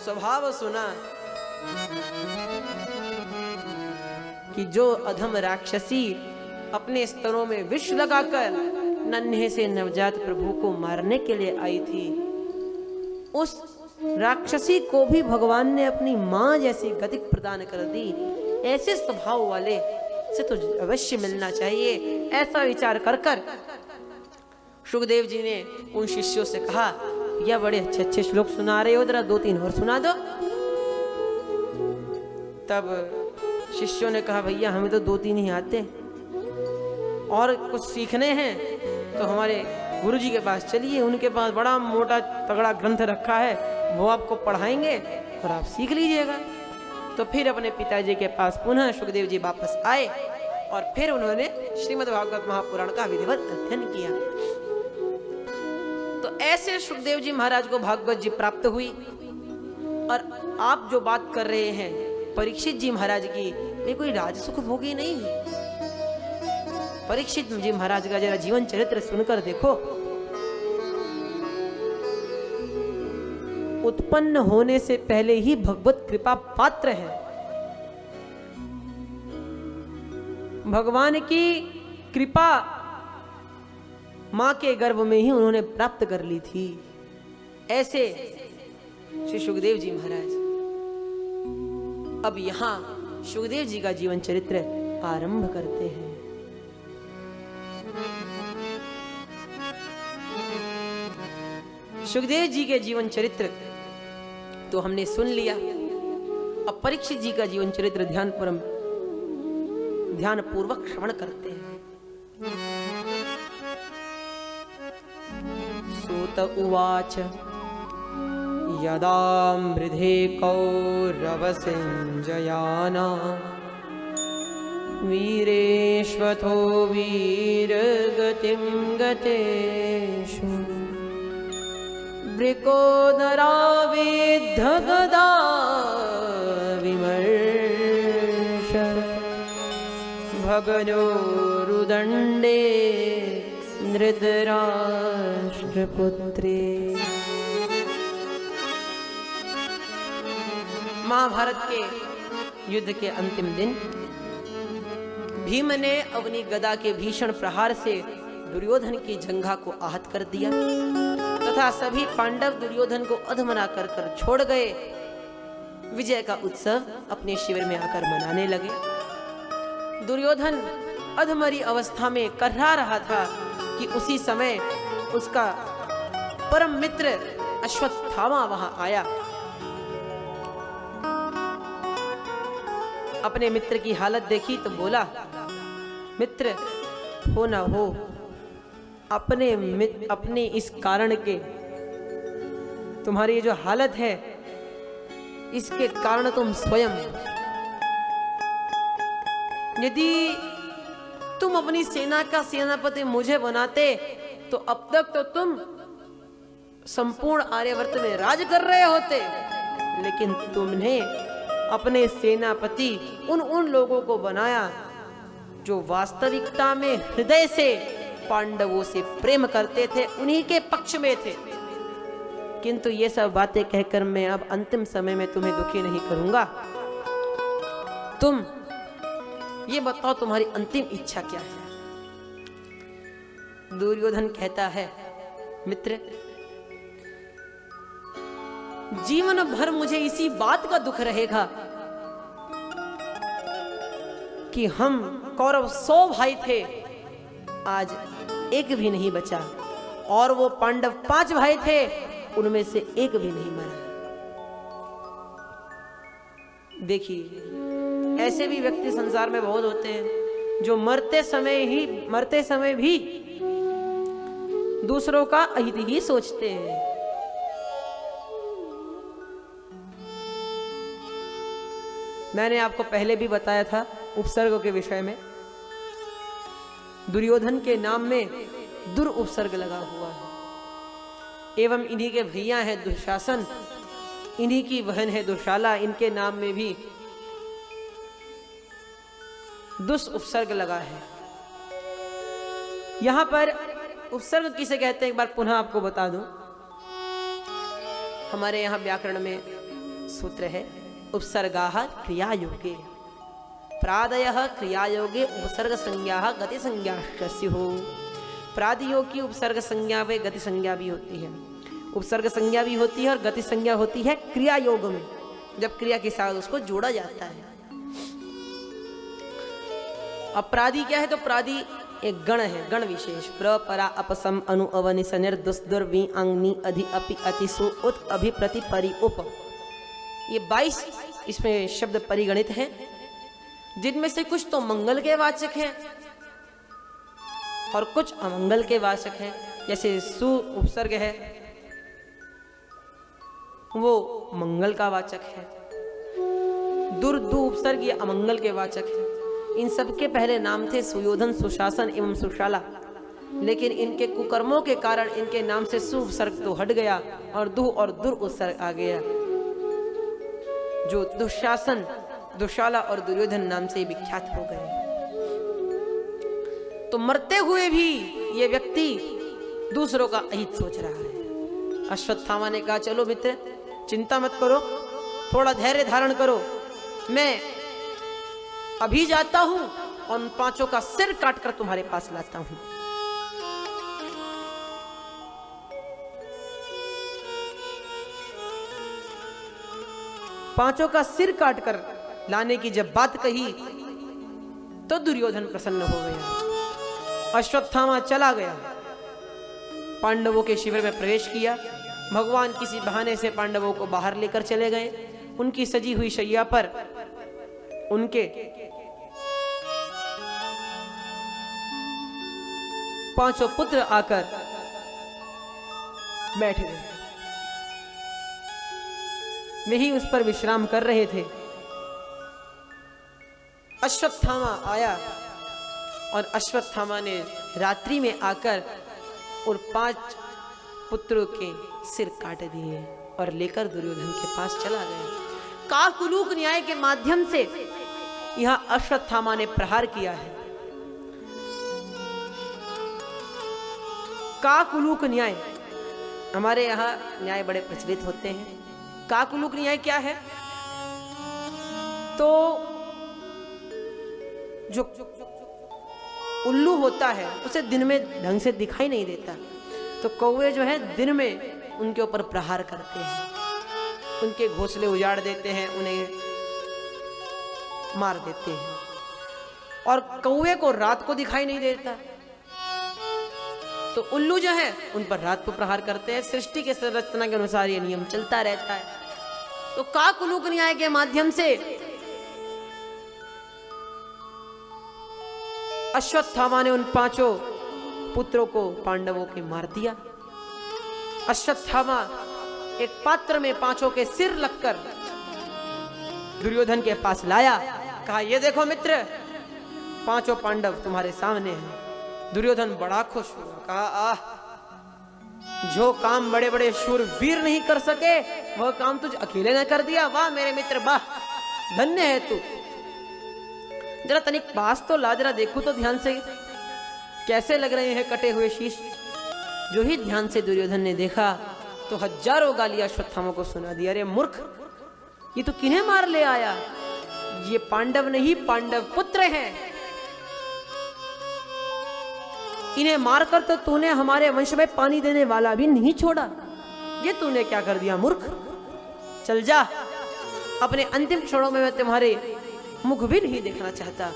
स्वभाव सुना कि जो अधम राक्षसी अपने स्तनों में विष लगाकर नन्हे से नवजात प्रभु को मारने के लिए आई थी, उस राक्षसी को भी भगवान ने अपनी मां जैसी गति प्रदान कर दी। ऐसे स्वभाव वाले से तो अवश्य मिलना चाहिए। ऐसा विचार कर कर सुखदेव जी ने उन शिष्यों से कहा, यह बड़े अच्छे अच्छे श्लोक सुना रहे हो, जरा 2-3 और सुना दो। तब शिष्यों ने कहा, भैया हमें तो 2-3 ही आते, और कुछ सीखने हैं तो हमारे गुरुजी के पास चलिए, उनके पास बड़ा मोटा तगड़ा ग्रंथ रखा है, वो आपको पढ़ाएंगे और आप सीख लीजिएगा। तो फिर अपने पिताजी के पास पुनः सुखदेव जी वापस आए और फिर उन्होंने श्रीमद् भागवत महापुराण का विधिवत अध्ययन किया। तो ऐसे सुखदेव जी महाराज को भागवत जी प्राप्त हुई। और आप जो बात कर रहे हैं परीक्षित जी महाराज की, ये कोई राजसुख भोगी नहीं है। परीक्षित जी महाराज का जरा जीवन चरित्र सुनकर देखो। उत्पन्न होने से पहले ही भगवत कृपा पात्र है। भगवान की कृपा मां के गर्भ में ही उन्होंने प्राप्त कर ली थी। ऐसे श्री सुखदेव जी महाराज। अब यहां सुखदेव जी का जीवन चरित्र आरंभ करते हैं। सुखदेव जी के जीवन चरित्र तो हमने सुन लिया। अब परीक्षित जी का जीवन चरित्र ध्यान पूर्वक श्रवण करते हैं। सूत उवाच यदा मृधे कौरवसिञ्जयाना वीरेष्वथो वीरगतिं गतेषु वृकोदराविद्धगदा विमर्श भगनोरुदण्डे धृतराष्ट्रपुत्रे। महाभारत के युद्ध के अंतिम दिन भीम ने अपनी गदा के भीषण प्रहार से दुर्योधन की जंघा को आहत कर दिया तथा सभी पांडव दुर्योधन को अधमरा कर छोड़ गए। विजय का उत्सव अपने शिविर में आकर मनाने लगे। दुर्योधन अधमरी अवस्था में कर्रा रहा था कि उसी समय उसका परम मित्र अश्वत्थामा वहां आया। अपने मित्र की हालत देखी तो बोला, मित्र हो ना हो, अपने इस कारण के तुम्हारी ये जो हालत है इसके कारण तुम स्वयं हो। यदि तुम अपनी सेना का सेनापति मुझे बनाते तो अब तक तो तुम संपूर्ण आर्यवर्त में राज कर रहे होते, लेकिन तुमने अपने सेनापति उन लोगों को बनाया जो वास्तविकता में हृदय से पांडवों से प्रेम करते थे, उन्हीं के पक्ष में थे। किंतु ये सब बातें कहकर मैं अब अंतिम समय में तुम्हें दुखी नहीं करूंगा। तुम ये बताओ तुम्हारी अंतिम इच्छा क्या है? दुर्योधन कहता है, मित्र जीवन भर मुझे इसी बात का दुख रहेगा कि हम कौरव 100 भाई थे, आज एक भी नहीं बचा, और वो पांडव 5 भाई थे, उनमें से एक भी नहीं मरा। देखिए, ऐसे भी व्यक्ति संसार में बहुत होते हैं जो मरते समय भी दूसरों का अहित ही सोचते हैं। मैंने आपको पहले भी बताया था उपसर्ग के विषय में। दुर्योधन के नाम में दुर उपसर्ग लगा हुआ है, एवं इन्हीं के भैया हैं दुशासन, इन्हीं की बहन है दुशाला, इनके नाम में भी दुस उपसर्ग लगा है। यहां पर उपसर्ग किसे कहते हैं एक बार पुनः आपको बता दूं। हमारे यहां व्याकरण में सूत्र है उपसर्गाः क्रियायोगे, प्रादयः क्रियायोगे उपसर्ग संज्ञा गति संज्ञाश्च स्युः। प्रादियोग की उपसर्ग संज्ञा व गति संज्ञा भी होती है, उपसर्ग संज्ञा भी होती है और गति संज्ञा होती है क्रिया योग में, जब क्रिया के साथ उसको जोड़ा जाता है। अब प्रादि क्या है? तो प्रादि एक गण है, गण विशेष। प्र परा अपसम अनु अवनि सनिर दुस दुर वी अंगनी अधि अपि अति सु उत अभि प्रति परि उप, ये 22 इसमें शब्द परिगणित हैं, जिनमें से कुछ तो मंगल के वाचक हैं और कुछ अमंगल के वाचक हैं। जैसे सु उपसर्ग है वो मंगल का वाचक है, दुर्दु उपसर्ग ये अमंगल के वाचक है। इन सब के पहले नाम थे सुयोधन, सुशासन एवं सुशाला, लेकिन इनके कुकर्मों के कारण इनके नाम से सु उपसर्ग तो हट गया और दु और दुर उपसर्ग आ गया, जो दुशासन, दुशाला और दुर्योधन नाम से विख्यात हो गए। तो मरते हुए भी ये व्यक्ति दूसरों का अहित सोच रहा है। अश्वत्थामा ने कहा चलो मित्र, चिंता मत करो, थोड़ा धैर्य धारण करो, मैं अभी जाता हूं और उन 5 का सिर काटकर तुम्हारे पास लाता हूं। पांचों का सिर काटकर लाने की जब बात कही तो दुर्योधन प्रसन्न हो गया। अश्वत्थामा चला गया, पांडवों के शिविर में प्रवेश किया। भगवान किसी बहाने से पांडवों को बाहर लेकर चले गए। उनकी सजी हुई शैया पर उनके 5 पुत्र आकर बैठ गए। वही उस पर विश्राम कर रहे थे। अश्वत्थामा आया और अश्वत्थामा ने रात्रि में आकर और 5 पुत्रों के सिर काट दिए और लेकर दुर्योधन के पास चला गया। काकुलूक न्याय के माध्यम से यहां अश्वत्थामा ने प्रहार किया है। काकुलूक न्याय, हमारे यहां न्याय बड़े प्रचलित होते हैं। काकुलूक न्याय क्या है? तो जो उल्लू होता है उसे दिन में ढंग से दिखाई नहीं देता, तो कौवे जो है दिन में उनके ऊपर प्रहार करते हैं, उनके घोंसले उजाड़ देते हैं, उन्हें मार देते हैं। और कौवे को रात को दिखाई नहीं देता, तो उल्लू जो है उन पर रात को प्रहार करते हैं। सृष्टि के संरचना के अनुसार ये नियम चलता रहता है। तो काकुलूक न्याय के माध्यम से अश्वत्थामा ने उन 5 पुत्रों को पांडवों के मार दिया। अश्वत्थामा एक पात्र में 5 के सिर लगकर दुर्योधन के पास लाया। कहा ये देखो मित्र, 5 पांडव तुम्हारे सामने हैं। दुर्योधन बड़ा खुश हुआ, कहा आह, जो काम बड़े बड़े शूरवीर नहीं कर सके वह काम तुझ अकेले ने कर दिया। वाह मेरे मित्र, वाह, धन्य है तू। जरा तनिक पास तो ला, जरा देखो तो ध्यान से कैसे लग रहे हैं कटे हुए शीश। जो ही ध्यान से दुर्योधन ने देखा तो हजारों गालियां अश्वत्थामा को सुना दी। अरे मूर्ख, ये तो किन्हें मार ले आया? ये पांडव नहीं, पांडव पुत्र हैं। इन्हें मारकर तो तूने हमारे वंश में पानी देने वाला भी नहीं छोड़ा। ये तूने क्या कर दिया मूर्ख? चल जा, अपने अंतिम क्षणों में मैं तुम्हारे मुख भी नहीं देखना चाहता।